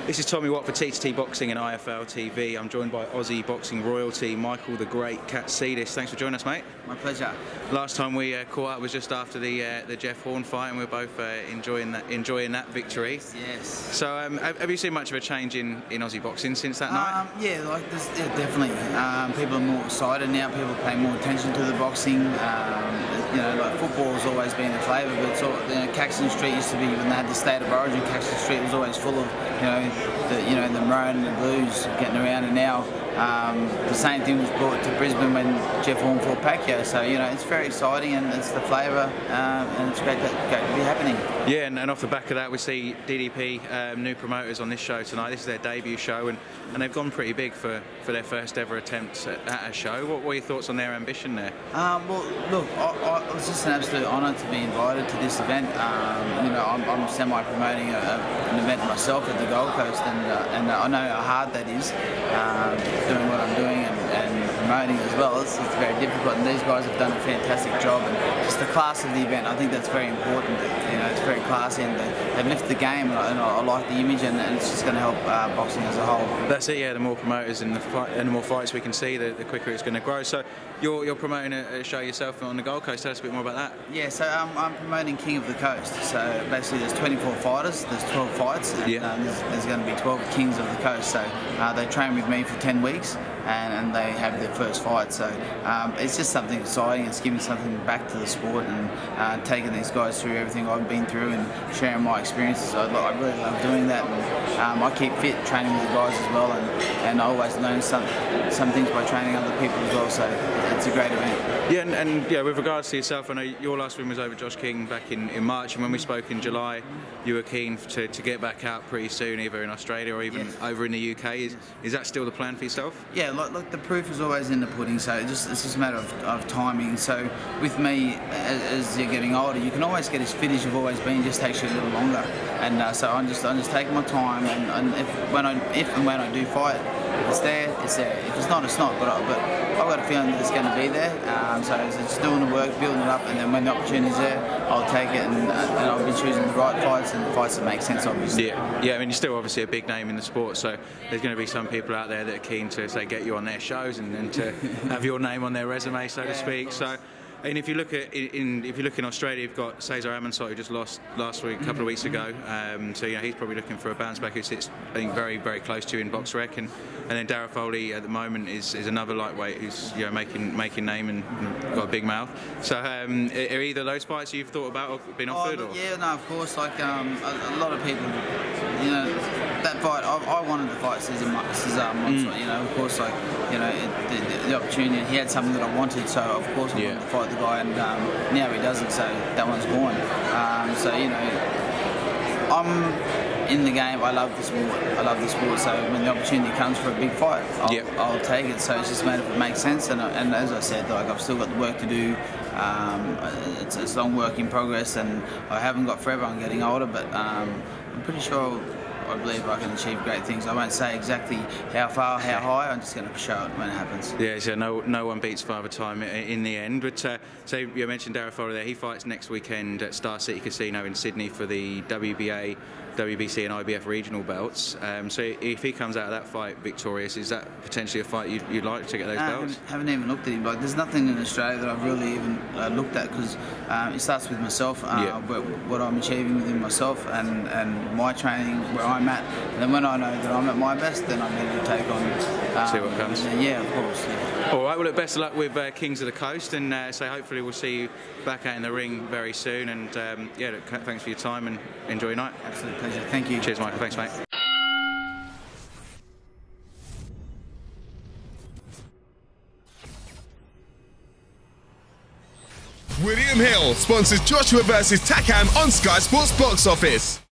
This is Tommy Watt for TTT Boxing and IFL TV. I'm joined by Aussie boxing royalty, Michael the Great Katsidis. Thanks for joining us, mate. My pleasure. Last time we caught up was just after the Jeff Horn fight, and we're both enjoying that victory. Yes. So, have you seen much of a change in Aussie boxing since that night? Yeah, like this, yeah, definitely. People are more excited now. People pay more attention to the boxing. You know, like football's always been a flavour, but it's all, you know, Caxton Street used to be, when they had the state of origin, Caxton Street was always full of, the maroon and the blues getting around, and now the same thing was brought to Brisbane when Jeff Horn fought Pacquiao. So it's very exciting, and it's the flavour, and it's great to be happening. Yeah, and off the back of that, we see DDP new promoters on this show tonight. This is their debut show, and they've gone pretty big for their first ever attempt at a show. What were your thoughts on their ambition there? Well, look, it was just an absolute honour to be invited to this event. I'm semi-promoting an event myself at the Gold Coast, and I know how hard that is, doing what I'm doing and promoting as well. It's very difficult, and these guys have done a fantastic job, and just the class of the event, I think that's very important. It's very classy, and they've lifted the game, and I like the image, and it's just going to help boxing as a whole. That's it, yeah. The more promoters and the more fights we can see, the quicker it's going to grow. So you're promoting a show yourself on the Gold Coast. Tell us a bit more about that. Yeah, so I'm promoting King of the Coast. So basically there's 24 fighters, there's 12 fights, and there's going to be 12 Kings of the Coast. So they train with me for 10 weeks, and they have their first fight. So it's just something exciting. It's giving something back to the sport, and taking these guys through everything I've been through and sharing my experiences. I really love doing that, and I keep fit training with the guys as well, and I always learn some things by training other people as well. So it's a great event. Yeah, and yeah, with regards to yourself, I know your last win was over Josh King back in March, and when we spoke in July, you were keen to get back out pretty soon, either in Australia or even over in the UK. Is that still the plan for yourself? Yeah, look, the proof is always in the pudding, so it's just a matter of timing. So with me, as you're getting older, you can always get as fit as you've always been, just takes you a little longer. And so I'm just taking my time, and if and when I do fight, if it's there, it's there. If it's not, it's not. But I've got a feeling that it's going to be there. So it's doing the work, building it up, and then when the opportunity's there, I'll take it, and I'll be choosing the right fights and the fights that make sense, obviously. Yeah. I mean, you're still obviously a big name in the sport, so there's going to be some people out there that are keen to, say, get you on their shows and to have your name on their resume, so to speak. So. And if you look in Australia, you've got Cesar Amansot, who just lost last week, a couple of weeks ago. So he's probably looking for a bounce back. Who sits, I think, very, very close to you in BoxRec, and then Darragh Foley at the moment is another lightweight who's making name and got a big mouth. So are either those fights you've thought about or been offered? Yeah, no, of course. Like a lot of people, that fight, I wanted to fight Cesar Amansot. Of course, the opportunity. He had something that I wanted, so of course I wanted to fight the guy, and now he doesn't, so that one's gone. I'm in the game. I love the sport. So when the opportunity comes for a big fight, I'll take it. So it's just a matter of it makes sense. And as I said, I've still got the work to do. It's a long work in progress, and I haven't got forever. I'm getting older, but I'm pretty sure. I believe I can achieve great things. I won't say exactly how far, how high. I'm just going to show it when it happens. Yeah, so no one beats Father Time in the end. But so you mentioned Darragh Foley there. He fights next weekend at Star City Casino in Sydney for the WBA, WBC and IBF regional belts. So if he comes out of that fight victorious, is that potentially a fight you'd like to get those belts? I haven't even looked at him. There's nothing in Australia that I've really even looked at, because it starts with myself, what I'm achieving within myself, and my training, where I'm at. And then when I know that I'm at my best, then I'm ready to take on. See what comes. Yeah, of course. Yeah. All right. Well, look, best of luck with Kings of the Coast, and so hopefully we'll see you back out in the ring very soon. And look, thanks for your time, and enjoy your night. Absolute pleasure. Thank you. Cheers, Michael. Thanks, mate. William Hill sponsors Joshua vs Takam on Sky Sports Box Office.